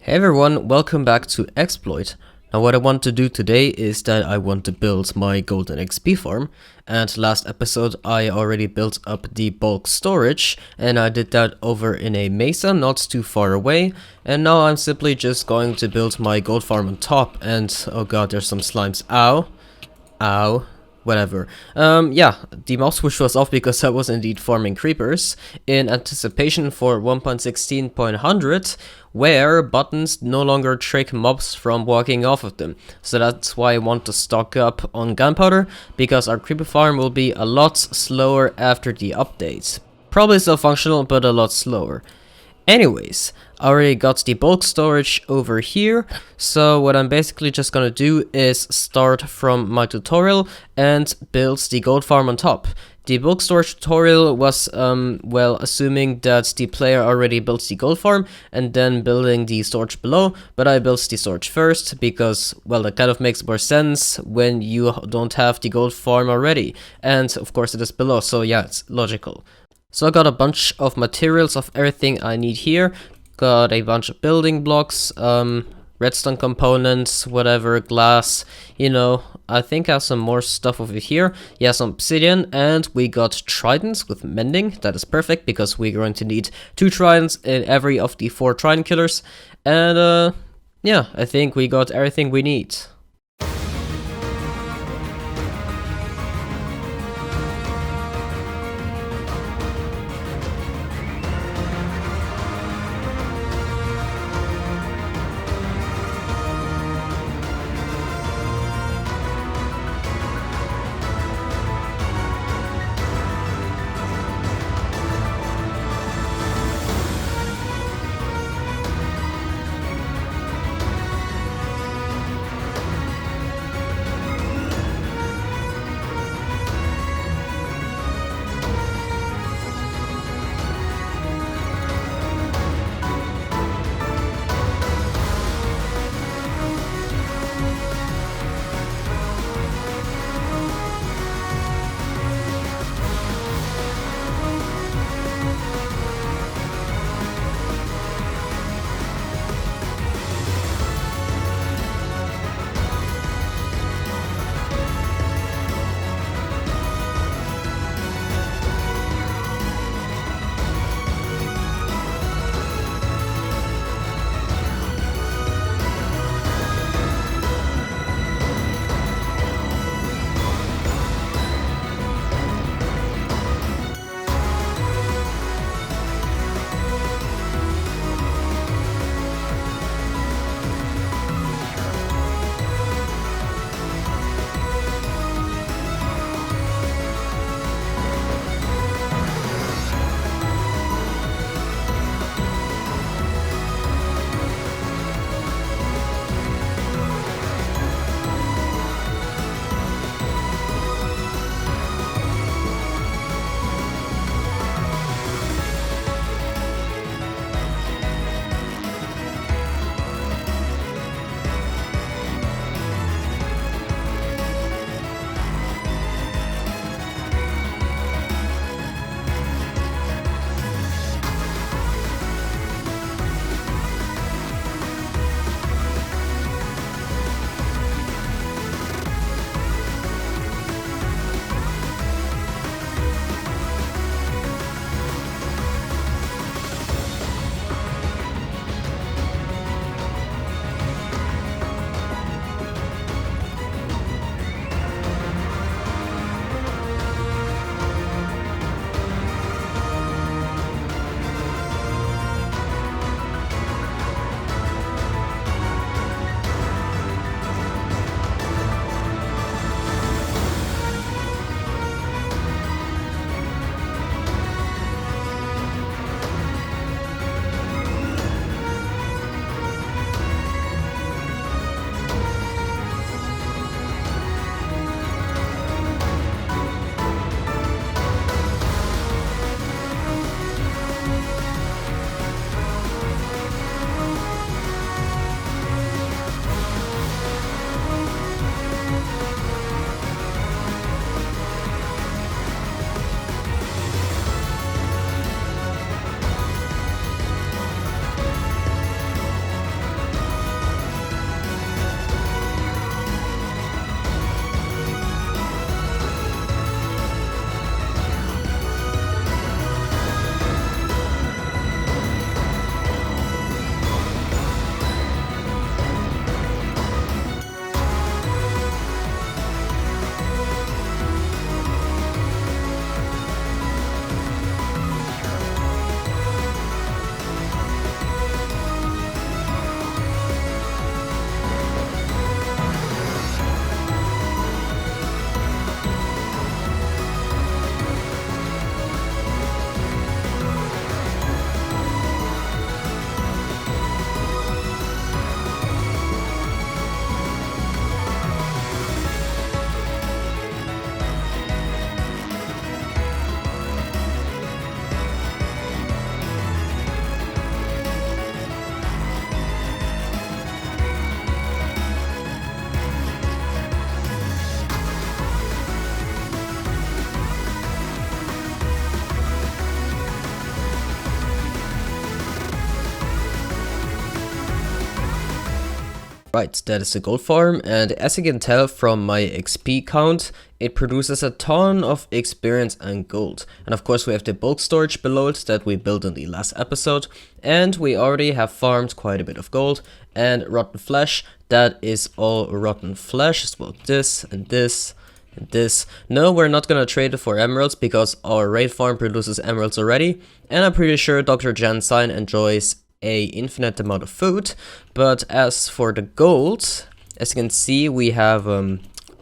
Hey everyone, welcome back to Xploit. Now what I want to do today is that I want to build my golden XP farm, and last episode I already built up the bulk storage and I did that over in a mesa not too far away, and now I'm simply just going to build my gold farm on top. And oh god, there's some slimes. Ow, whatever. Yeah, the mouse switch was off because I was indeed farming creepers in anticipation for 1.16.100, where buttons no longer trick mobs from walking off of them. So that's why I want to stock up on gunpowder, because our creeper farm will be a lot slower after the updates. Probably still functional, but a lot slower. Anyways, I already got the bulk storage over here, so what I'm basically just gonna do is start from my tutorial and build the gold farm on top. The bulk storage tutorial was, well, assuming that the player already built the gold farm and then building the storage below, but I built the storage first because, well, that kind of makes more sense when you don't have the gold farm already, and of course it is below, so yeah, it's logical. So I got a bunch of materials of everything I need here. Got a bunch of building blocks, redstone components, whatever, glass, you know. I think I have some more stuff over here. Yeah, some obsidian, and we got tridents with mending. That is perfect because we're going to need 2 tridents in every of the 4 trident killers. And yeah, I think we got everything we need. Right, that is the gold farm, and as you can tell from my XP count, it produces a ton of experience and gold. And of course we have the bulk storage below it that we built in the last episode, and we already have farmed quite a bit of gold, and rotten flesh, that is all rotten flesh, as well this and this. And this. No, we're not gonna trade it for emeralds because our raid farm produces emeralds already, and I'm pretty sure DrJanCyan enjoys a infinite amount of food. But as for the gold, as you can see, we have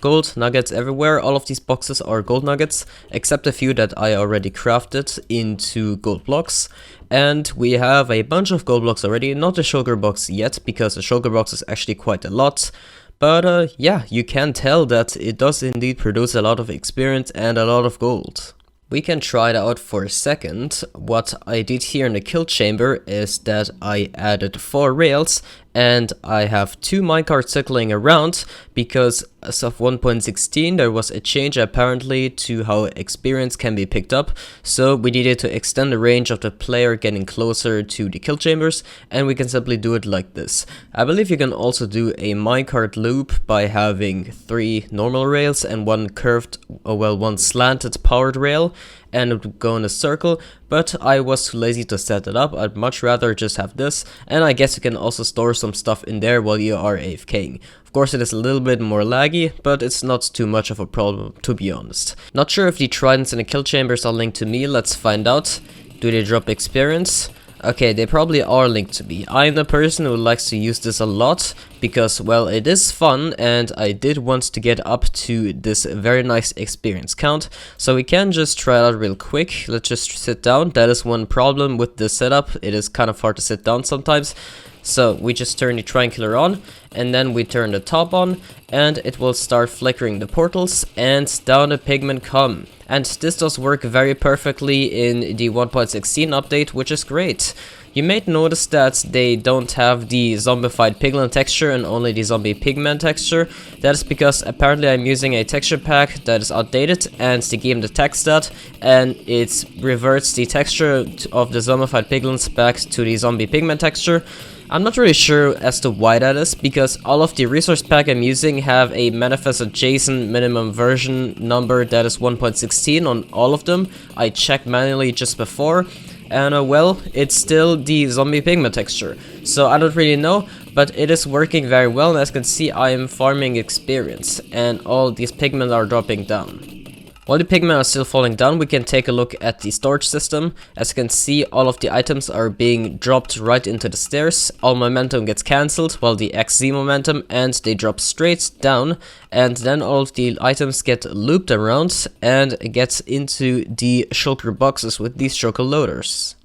gold nuggets everywhere. All of these boxes are gold nuggets, except a few that I already crafted into gold blocks. And we have a bunch of gold blocks already, not the shulker box yet, because the shulker box is actually quite a lot. But yeah, you can tell that it does indeed produce a lot of experience and a lot of gold. We can try it out for a second. What I did here in the kill chamber is that I added 4 rails, and I have 2 minecarts circling around because as of 1.16 there was a change apparently to how experience can be picked up, so we needed to extend the range of the player getting closer to the kill chambers, and we can simply do it like this. I believe you can also do a minecart loop by having 3 normal rails and 1 curved, one slanted powered rail, and it would go in a circle, but I was too lazy to set it up. I'd much rather just have this, and I guess you can also store some stuff in there while you are AFKing. Of course it is a little bit more laggy, but it's not too much of a problem, to be honest. Not sure if the tridents in the kill chambers are linked to me, let's find out. Do they drop experience? Okay, they probably are linked to me. I'm the person who likes to use this a lot because, well, it is fun, and I did want to get up to this very nice experience count. So we can just try it out real quick. Let's just sit down. That is one problem with this setup. It is kind of hard to sit down sometimes. So we just turn the triangular on, and then we turn the top on, and it will start flickering the portals, and down the pigmen come. And this does work very perfectly in the 1.16 update, which is great. You may notice that they don't have the zombified piglin texture and only the zombie pigman texture. That is because apparently I'm using a texture pack that is outdated, and the game detects that, and it reverts the texture of the zombified piglins back to the zombie pigman texture. I'm not really sure as to why that is, because all of the resource pack I'm using have a manifested JSON minimum version number that is 1.16 on all of them. I checked manually just before, and well, it's still the zombie pigment texture. So I don't really know, but it is working very well, and as you can see I am farming experience, and all these pigmen are dropping down. While the pigmen are still falling down, we can take a look at the storage system. As you can see, all of the items are being dropped right into the stairs. All momentum gets cancelled, while the XZ momentum, and they drop straight down. And then all of the items get looped around and gets into the shulker boxes with these shulker loaders.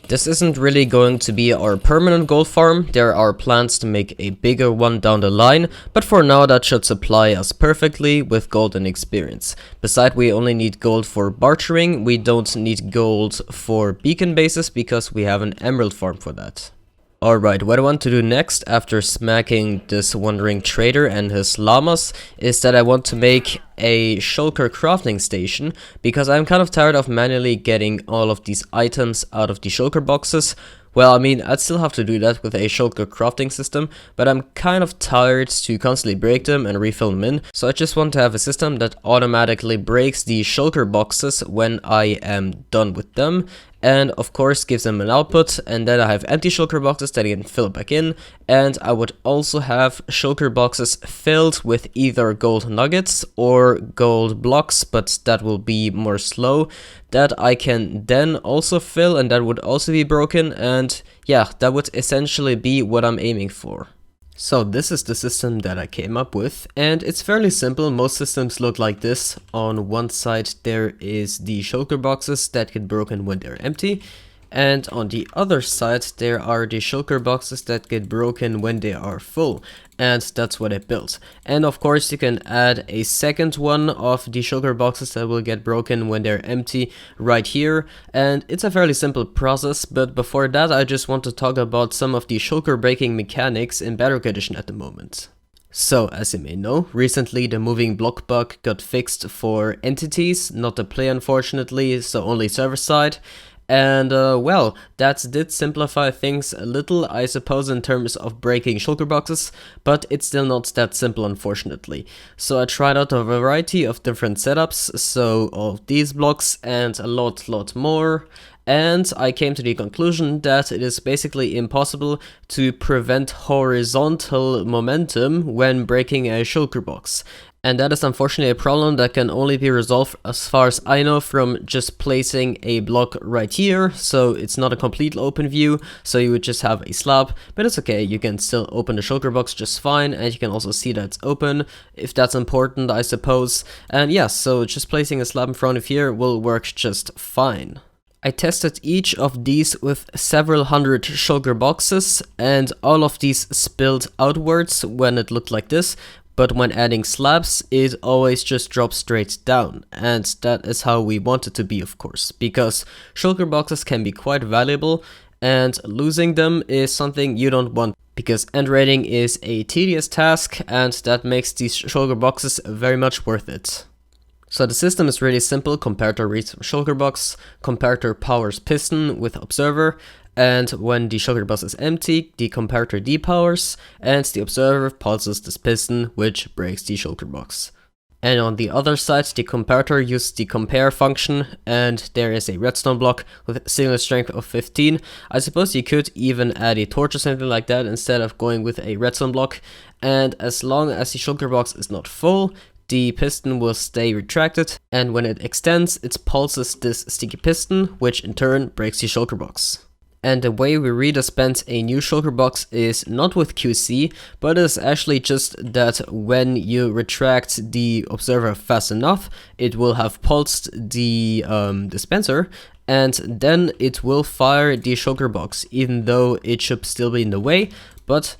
This isn't really going to be our permanent gold farm. There are plans to make a bigger one down the line, but for now that should supply us perfectly with gold and experience. Besides, we only need gold for bartering. We don't need gold for beacon bases because we have an emerald farm for that. Alright, what I want to do next after smacking this wandering trader and his llamas is that I want to make a shulker crafting station, because I'm kind of tired of manually getting all of these items out of the shulker boxes. Well, I mean, I'd still have to do that with a shulker crafting system, but I'm kind of tired to constantly break them and refill them in, so I just want to have a system that automatically breaks the shulker boxes when I am done with them, and of course gives them an output, and then I have empty shulker boxes that I can fill back in, and I would also have shulker boxes filled with either gold nuggets or gold blocks, but that will be more slow, that I can then also fill, and that would also be broken, and yeah, that would essentially be what I'm aiming for. So this is the system that I came up with, and it's fairly simple. Most systems look like this. On one side there is the shulker boxes that get broken when they're empty, and on the other side there are the shulker boxes that get broken when they are full, and that's what I built. And of course you can add a second one of the shulker boxes that will get broken when they're empty right here, and it's a fairly simple process. But before that I just want to talk about some of the shulker breaking mechanics in Bedrock Edition at the moment. So, as you may know, recently the moving block bug got fixed for entities, not the play unfortunately, so only server side. And well, that did simplify things a little, I suppose, in terms of breaking shulker boxes, but it's still not that simple, unfortunately. So I tried out a variety of different setups, so of these blocks and a lot more, and I came to the conclusion that it is basically impossible to prevent horizontal momentum when breaking a shulker box. And that is unfortunately a problem that can only be resolved, as far as I know, from just placing a block right here. So it's not a complete open view, so you would just have a slab, but it's okay, you can still open the shulker box just fine, and you can also see that it's open, if that's important, I suppose. And yeah, so just placing a slab in front of here will work just fine. I tested each of these with several hundred shulker boxes, and all of these spilled outwards when it looked like this. But when adding slabs, it always just drops straight down, and that is how we want it to be, of course, because shulker boxes can be quite valuable, and losing them is something you don't want, because end raiding is a tedious task, and that makes these shulker boxes very much worth it. So the system is really simple. Comparator reads from shulker box, comparator powers piston with observer, and when the shulker box is empty, the comparator depowers, and the observer pulses this piston, which breaks the shulker box. And on the other side, the comparator uses the compare function, and there is a redstone block with signal strength of 15. I suppose you could even add a torch or something like that instead of going with a redstone block, and as long as the shulker box is not full, the piston will stay retracted, and when it extends, it pulses this sticky piston, which in turn breaks the shulker box. And the way we redispense a new shulker box is not with QC, but it's actually just that when you retract the observer fast enough, it will have pulsed the dispenser, and then it will fire the shulker box, even though it should still be in the way, but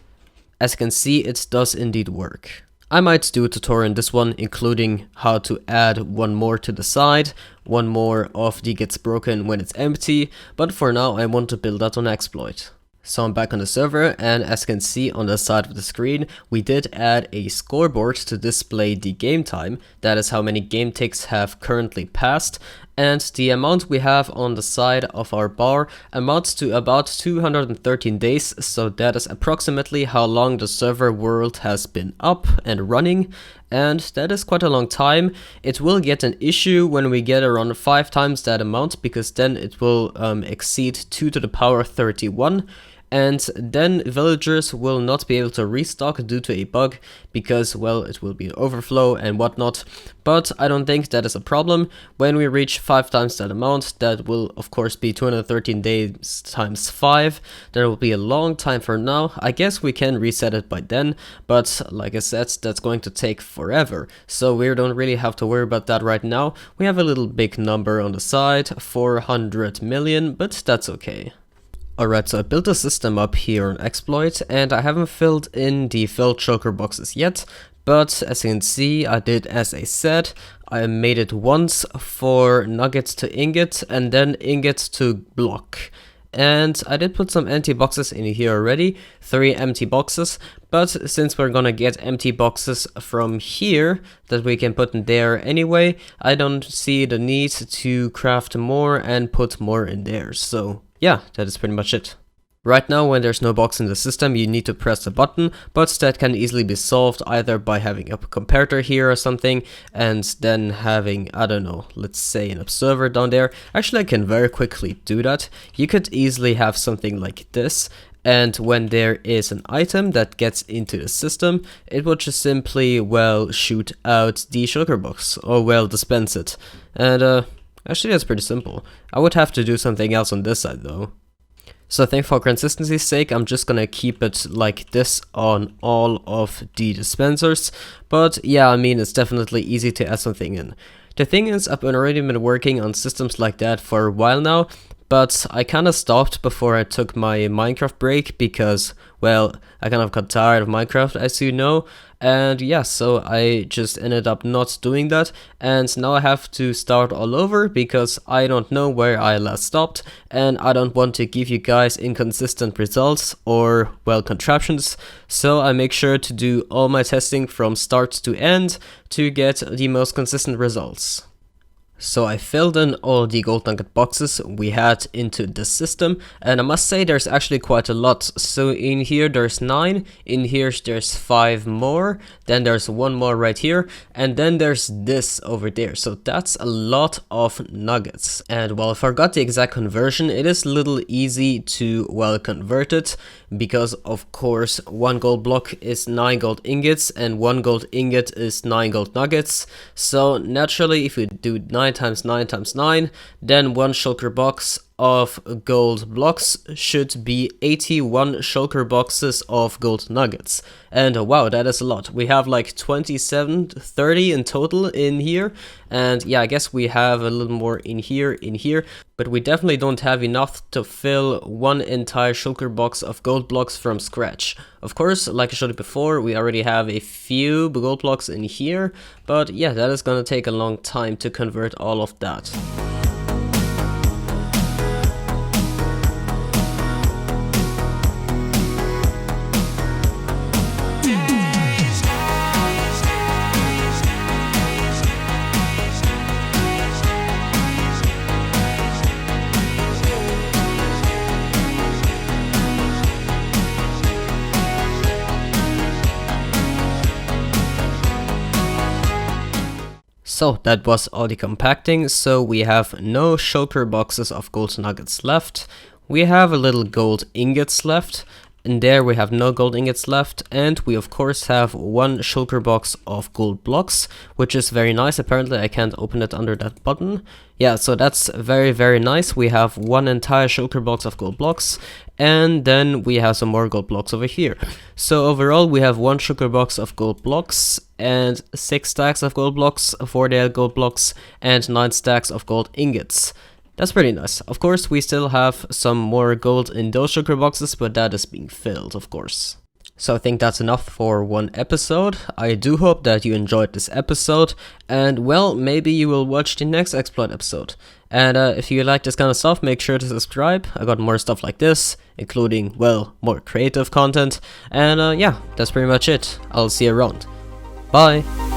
as you can see, it does indeed work. I might do a tutorial in this one, including how to add one more to the side, one more of the gets broken when it's empty, but for now I want to build that on Xploit. So I'm back on the server, and as you can see on the side of the screen, we did add a scoreboard to display the game time. That is how many game ticks have currently passed, and the amount we have on the side of our bar amounts to about 213 days, so that is approximately how long the server world has been up and running, and that is quite a long time. It will get an issue when we get around 5 times that amount, because then it will exceed 2 to the power 31, and then villagers will not be able to restock due to a bug, because, well, it will be an overflow and whatnot. But I don't think that is a problem. When we reach 5 times that amount, that will of course be 213 days times 5. That will be a long time for now. I guess we can reset it by then, but like I said, that's going to take forever. So we don't really have to worry about that right now. We have a little big number on the side, 400 million, but that's okay. Alright, so I built a system up here on Xploit, and I haven't filled in the filled shulker boxes yet, but as you can see, I did as I said. I made it once for nuggets to ingot, and then ingots to block. And I did put some empty boxes in here already, 3 empty boxes, but since we're gonna get empty boxes from here that we can put in there anyway, I don't see the need to craft more and put more in there, so yeah, that is pretty much it. Right now, when there's no box in the system, you need to press the button, but that can easily be solved either by having a comparator here or something, and then having, I don't know, let's say an observer down there. Actually, I can very quickly do that. You could easily have something like this, and when there is an item that gets into the system, it will just simply, well, shoot out the shulker box, or well, dispense it. And actually, that's pretty simple. I would have to do something else on this side though. So I think for consistency's sake, I'm just gonna keep it like this on all of the dispensers. But yeah, I mean, it's definitely easy to add something in. The thing is, I've already been working on systems like that for a while now, but I kind of stopped before I took my Minecraft break because, well, I kind of got tired of Minecraft, as you know, and yeah, so I just ended up not doing that, and now I have to start all over because I don't know where I last stopped, and I don't want to give you guys inconsistent results or, well, contraptions, so I make sure to do all my testing from start to end to get the most consistent results. So I filled in all the gold nugget boxes we had into the system, and I must say there's actually quite a lot. So in here there's 9, in here there's 5 more, then there's 1 more right here, and then there's this over there. So that's a lot of nuggets. And while I forgot the exact conversion, it is a little easy to, well, convert it, because of course 1 gold block is 9 gold ingots and 1 gold ingot is 9 gold nuggets. So naturally, if we do 9 times 9 times 9, then 1 shulker box of gold blocks should be 81 shulker boxes of gold nuggets. And wow, that is a lot. We have like 27, 30 in total in here. And yeah, I guess we have a little more in here, but we definitely don't have enough to fill 1 entire shulker box of gold blocks from scratch. Of course, like I showed you before, we already have a few gold blocks in here, but yeah, that is gonna take a long time to convert all of that. So that was all the compacting, so we have no shulker boxes of gold nuggets left. We have a little gold ingots left, and there we have no gold ingots left, and we of course have 1 shulker box of gold blocks, which is very nice. Apparently I can't open it under that button. Yeah, so that's very nice. We have 1 entire shulker box of gold blocks, and then we have some more gold blocks over here. So overall we have 1 shulker box of gold blocks and 6 stacks of gold blocks, 4 gold blocks, and 9 stacks of gold ingots. That's pretty nice. Of course, we still have some more gold in those shulker boxes, but that is being filled, of course. So I think that's enough for one episode. I do hope that you enjoyed this episode, and well, maybe you will watch the next Xploit episode. And if you like this kind of stuff, make sure to subscribe. I got more stuff like this, including, well, more creative content. And yeah, that's pretty much it. I'll see you around. Bye!